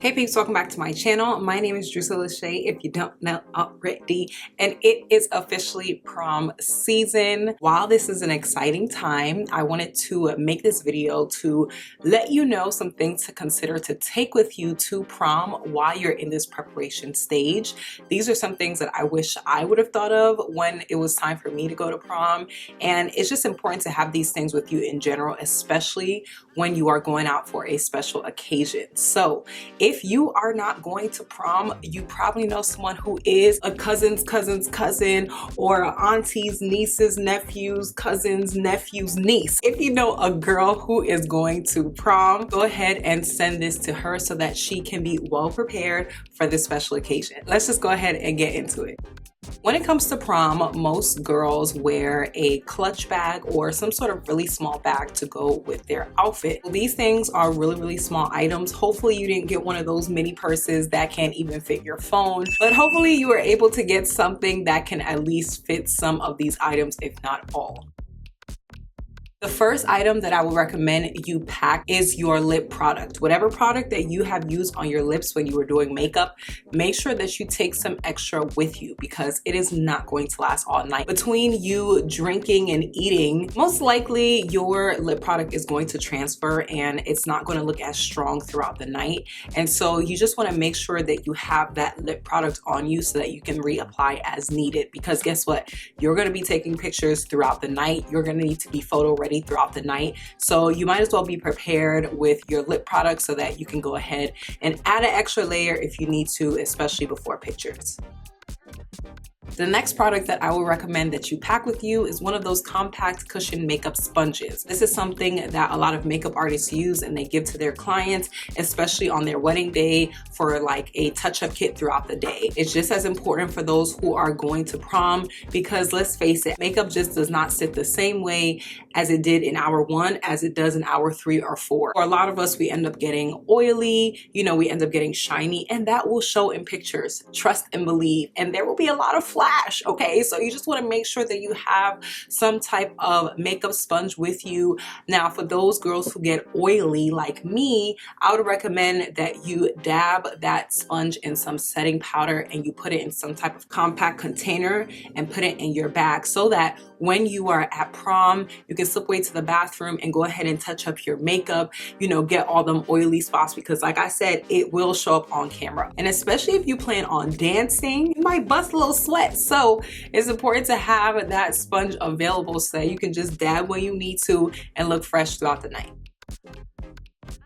Hey peeps, welcome back to my channel. My name is Drusilla Shay, if you don't know already, and it is officially prom season. While this is an exciting time, I wanted to make this video to let you know some things to consider to take with you to prom while you're in this preparation stage. These are some things that I wish I would have thought of when it was time for me to go to prom, and it's just important to have these things with you in general, especially when you are going out for a special occasion. So if you are not going to prom, you probably know someone who is a cousin's cousin, or an auntie's niece's nephew's cousin's nephew's niece. If you know a girl who is going to prom, go ahead and send this to her so that she can be well prepared for this special occasion. Let's just go ahead and get into it. When it comes to prom, most girls wear a clutch bag or some sort of really small bag to go with their outfit. These things are really small items. Hopefully you didn't get one of those mini purses that can't even fit your phone, but hopefully you were able to get something that can at least fit some of these items, if not all. The first item that I would recommend you pack is your lip product. Whatever product that you have used on your lips when you were doing makeup, make sure that you take some extra with you because it is not going to last all night. Between you drinking and eating, most likely your lip product is going to transfer and it's not going to look as strong throughout the night. And so you just want to make sure that you have that lip product on you so that you can reapply as needed, because guess what? You're going to be taking pictures throughout the night. You're going to need to be photo ready throughout the night, so you might as well be prepared with your lip product so that you can go ahead and add an extra layer if you need to, especially before pictures. The next product that I would recommend that you pack with you is one of those compact cushion makeup sponges. This is something that a lot of makeup artists use and they give to their clients, especially on their wedding day for like a touch-up kit throughout the day. It's just as important for those who are going to prom because let's face it, makeup just does not sit the same way as it did in hour 1 as it does in hour 3 or 4. For a lot of us, we end up getting oily, we end up getting shiny, and that will show in pictures. Trust and believe. And there will be a lot of flash, okay? So you just want to make sure that you have some type of makeup sponge with you. Now, for those girls who get oily like me, I would recommend that you dab that sponge in some setting powder and you put it in some type of compact container and put it in your bag so that when you are at prom, you can slip away to the bathroom and go ahead and touch up your makeup, get all them oily spots, because like I said, it will show up on camera. And especially if you plan on dancing, you might bust a little sweat. So it's important to have that sponge available so that you can just dab when you need to and look fresh throughout the night.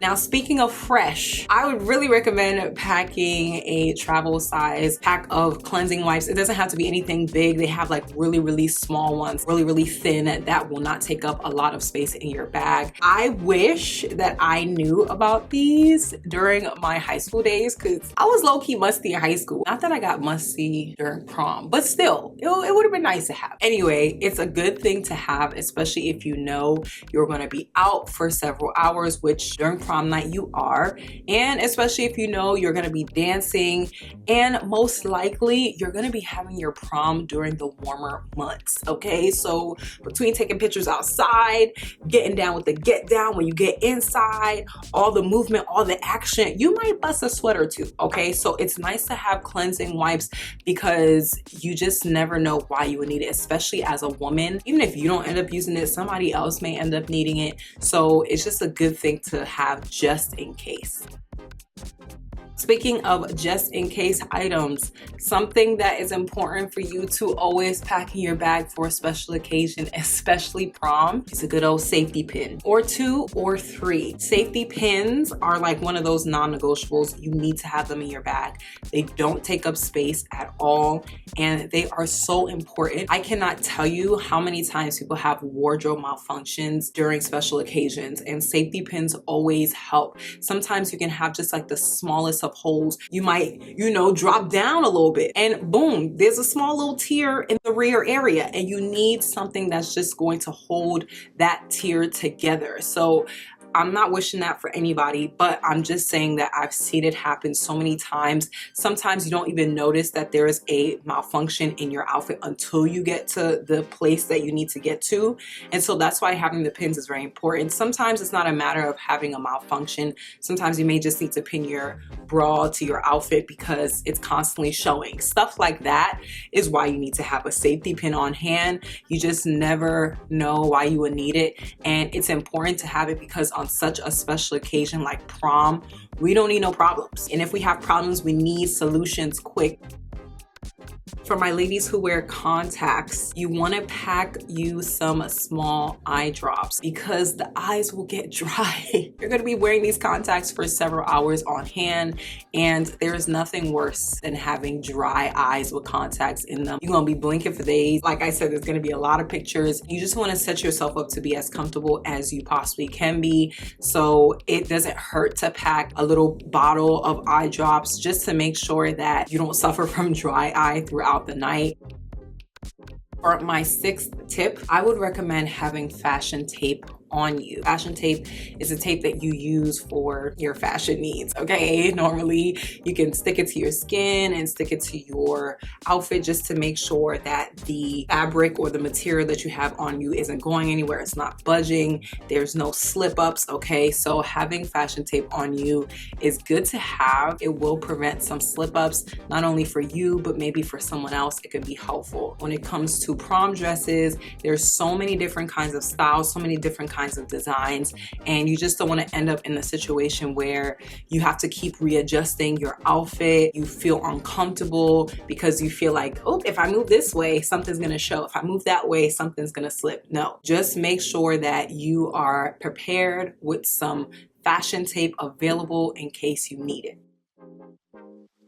Now, speaking of fresh, I would really recommend packing a travel size pack of cleansing wipes. It doesn't have to be anything big. They have like really small ones, really thin, that will not take up a lot of space in your bag. I wish that I knew about these during my high school days because I was low-key musty in high school. Not that I got musty during prom, but still, it would have been nice to have. Anyway, it's a good thing to have, especially if you know you're going to be out for several hours, which during prom night you are, and especially if you know you're going to be dancing, and most likely you're going to be having your prom during the warmer months. Okay, so between taking pictures outside, getting down with the get down, when you get inside, all the movement, all the action, you might bust a sweat or two. Okay, so it's nice to have cleansing wipes because you just never know why you would need it, especially as a woman. Even if you don't end up using it, somebody else may end up needing it, so it's just a good thing to have just in case. Speaking of just in case items, something that is important for you to always pack in your bag for a special occasion, especially prom, is a good old safety pin, or 2 or 3. Safety pins are like one of those non-negotiables. You need to have them in your bag. They don't take up space at all, and they are so important. I cannot tell you how many times people have wardrobe malfunctions during special occasions, and safety pins always help. Sometimes you can have just like the smallest of holes. You might, drop down a little bit and boom, there's a small little tear in the rear area, and you need something that's just going to hold that tear together. So I'm not wishing that for anybody, but I'm just saying that I've seen it happen so many times. Sometimes you don't even notice that there is a malfunction in your outfit until you get to the place that you need to get to. And so that's why having the pins is very important. Sometimes it's not a matter of having a malfunction. Sometimes you may just need to pin your bra to your outfit because it's constantly showing. Stuff like that is why you need to have a safety pin on hand. You just never know why you would need it, and it's important to have it because on such a special occasion like prom, we don't need no problems. And if we have problems, we need solutions quick. For my ladies who wear contacts, you want to pack you some small eye drops because the eyes will get dry. You're going to be wearing these contacts for several hours on hand, and there's nothing worse than having dry eyes with contacts in them. You're going to be blinking for days. Like I said, there's going to be a lot of pictures. You just want to set yourself up to be as comfortable as you possibly can be, so it doesn't hurt to pack a little bottle of eye drops just to make sure that you don't suffer from dry eye throughout the night. For my 6th tip, I would recommend having fashion tape on you. Fashion tape is a tape that you use for your fashion needs, okay? Normally you can stick it to your skin and stick it to your outfit just to make sure that the fabric or the material that you have on you isn't going anywhere. It's not budging. There's no slip ups, okay? So having fashion tape on you is good to have. It will prevent some slip ups, not only for you, but maybe for someone else. It could be helpful. When it comes to prom dresses, there's so many different kinds of styles, so many different kinds of designs, and you just don't want to end up in the situation where you have to keep readjusting your outfit. You feel uncomfortable because you feel like, oh, if I move this way, something's going to show. If I move that way, something's going to slip. No, just make sure that you are prepared with some fashion tape available in case you need it.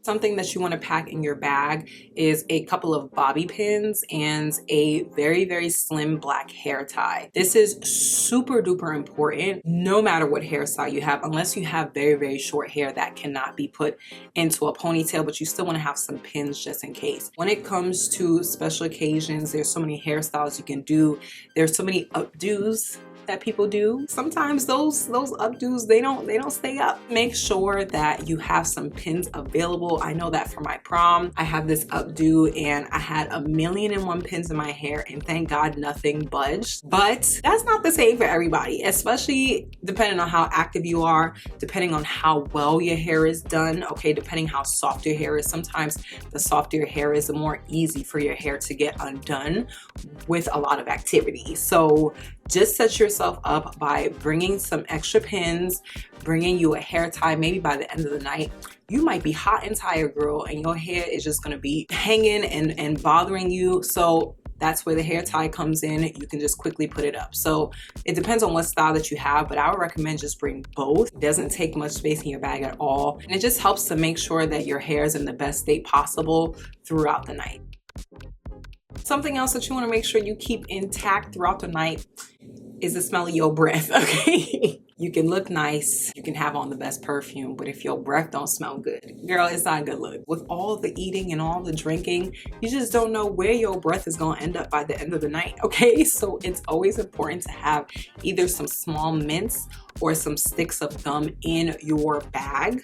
Something that you want to pack in your bag is a couple of bobby pins and a very, very slim black hair tie. This is super duper important no matter what hairstyle you have, unless you have very, very short hair that cannot be put into a ponytail, but you still want to have some pins just in case. When it comes to special occasions, there's so many hairstyles you can do. There's so many updos that people do. Sometimes those updos, they don't stay up. Make sure that you have some pins available. I know that for my prom, I have this updo and I had 1,000,001 pins in my hair, and thank God nothing budged. But that's not the same for everybody, especially depending on how active you are, depending on how well your hair is done, okay, depending how soft your hair is. Sometimes the softer your hair is, the more easy for your hair to get undone with a lot of activity. So just set yourself up by bringing some extra pins, bringing you a hair tie. Maybe by the end of the night, you might be hot and tired, girl, and your hair is just gonna be hanging and bothering you. So that's where the hair tie comes in. You can just quickly put it up. So it depends on what style that you have, but I would recommend just bring both. It doesn't take much space in your bag at all. And it just helps to make sure that your hair is in the best state possible throughout the night. Something else that you want to make sure you keep intact throughout the night is the smell of your breath, okay? You can look nice, you can have on the best perfume, but if your breath don't smell good, girl, it's not a good look. With all the eating and all the drinking, you just don't know where your breath is gonna end up by the end of the night, okay? So it's always important to have either some small mints or some sticks of gum in your bag,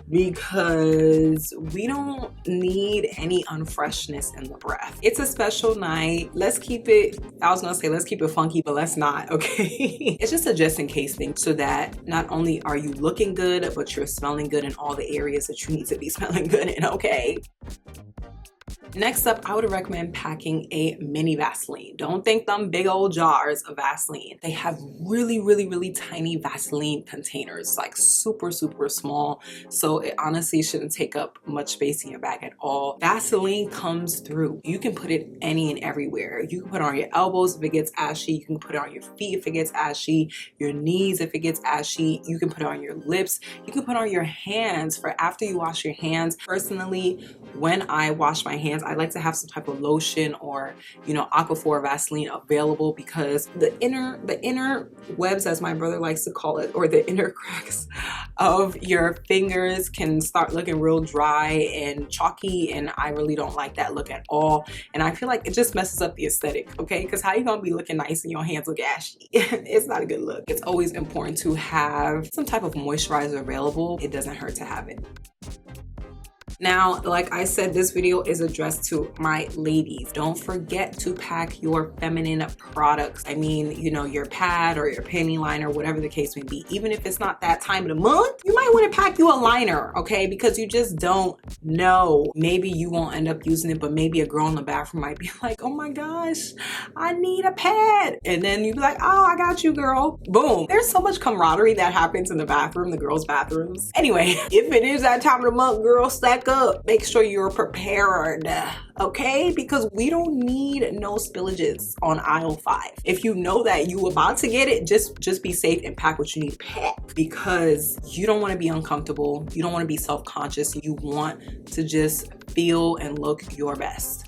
because we don't need any unfreshness in the breath. It's a special night. Let's keep it, I was gonna say let's keep it funky, but let's not, okay? It's just a just in case thing, so that not only are you looking good, but you're smelling good in all the areas that you need to be smelling good in, okay? Next up, I would recommend packing a mini Vaseline. Don't think them big old jars of Vaseline. They have really, really, really tiny Vaseline containers, like super, super small. So it honestly shouldn't take up much space in your bag at all. Vaseline comes through. You can put it any and everywhere. You can put it on your elbows if it gets ashy. You can put it on your feet if it gets ashy, your knees if it gets ashy. You can put it on your lips. You can put it on your hands for after you wash your hands. Personally, when I wash my hands, I like to have some type of lotion or, you know, Aquaphor Vaseline available, because the inner webs, as my brother likes to call it, or the inner cracks of your fingers can start looking real dry and chalky, and I really don't like that look at all. And I feel like it just messes up the aesthetic, okay? Because how you gonna be looking nice and your hands look ashy? It's not a good look. It's always important to have some type of moisturizer available. It doesn't hurt to have it. Now, like I said, this video is addressed to my ladies. Don't forget to pack your feminine products. I mean, you know, your pad or your panty liner, whatever the case may be. Even if it's not that time of the month, you might want to pack you a liner, okay? Because you just don't know. Maybe you won't end up using it, but maybe a girl in the bathroom might be like, oh my gosh, I need a pad. And then you'd be like, oh, I got you, girl. Boom. There's so much camaraderie that happens in the bathroom, the girls' bathrooms. Anyway, if it is that time of the month, girl, stack up. Make sure you're prepared, okay? Because we don't need no spillages on aisle 5. If you know that you about to get it, just be safe and pack what you need to pack, because you don't want to be uncomfortable. You don't want to be self-conscious. You want to just feel and look your best.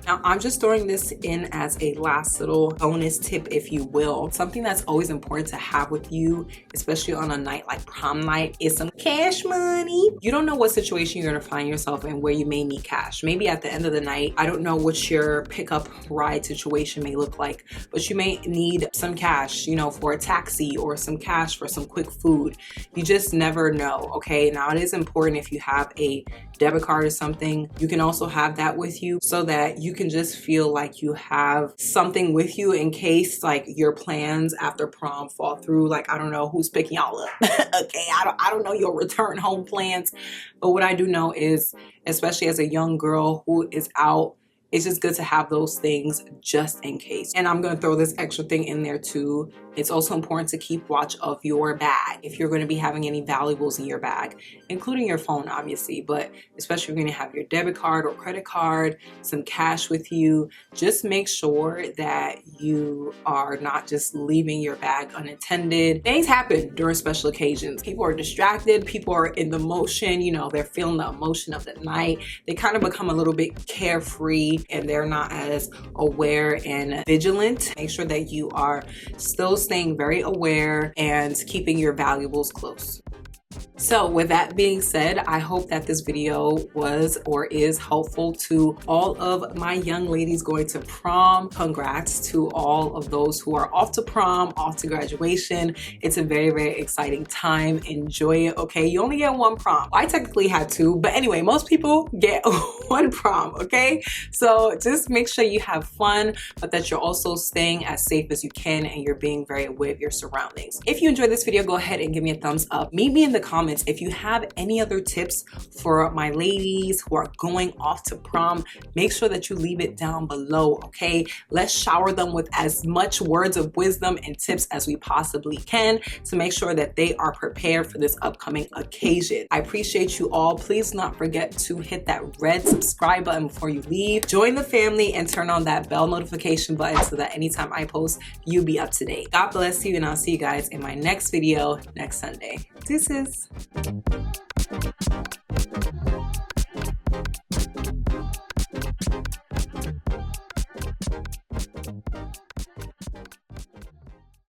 Now, I'm just throwing this in as a last little bonus tip, if you will. Something that's always important to have with you, especially on a night like prom night, is some cash money. You don't know what situation you're gonna find yourself in where you may need cash. Maybe at the end of the night, I don't know what your pickup ride situation may look like, but you may need some cash, you know, for a taxi, or some cash for some quick food. You just never know, okay? Now, it is important if you have a debit card or something, you can also have that with you so that you can just feel like you have something with you in case like your plans after prom fall through. Like, I don't know who's picking y'all up. Okay, I don't know your return home plans, but what I do know is, especially as a young girl who is out, it's just good to have those things just in case. And I'm gonna throw this extra thing in there too. It's also important to keep watch of your bag. If you're gonna be having any valuables in your bag, including your phone, obviously, but especially if you're gonna have your debit card or credit card, some cash with you, just make sure that you are not just leaving your bag unattended. Things happen during special occasions. People are distracted, people are in the motion, you know, they're feeling the emotion of the night. They kind of become a little bit carefree and they're not as aware and vigilant. Make sure that you are still staying very aware and keeping your valuables close. So with that being said, I hope that this video was or is helpful to all of my young ladies going to prom. Congrats to all of those who are off to prom, off to graduation. It's a very, very exciting time. Enjoy it, okay? You only get one prom. I technically had two, but anyway, most people get one prom, okay? So just make sure you have fun, but that you're also staying as safe as you can and you're being very aware of your surroundings. If you enjoyed this video, go ahead and give me a thumbs up. Meet me in the comments if you have any other tips for my ladies who are going off to prom. Make sure that you leave it down below, okay? Let's shower them with as much words of wisdom and tips as we possibly can to make sure that they are prepared for this upcoming occasion. I appreciate you all. Please not forget to hit that red subscribe button before you leave. Join the family and turn on that bell notification button so that anytime I post, you'll be up to date. God bless you, and I'll see you guys in my next video next Sunday. Deuces.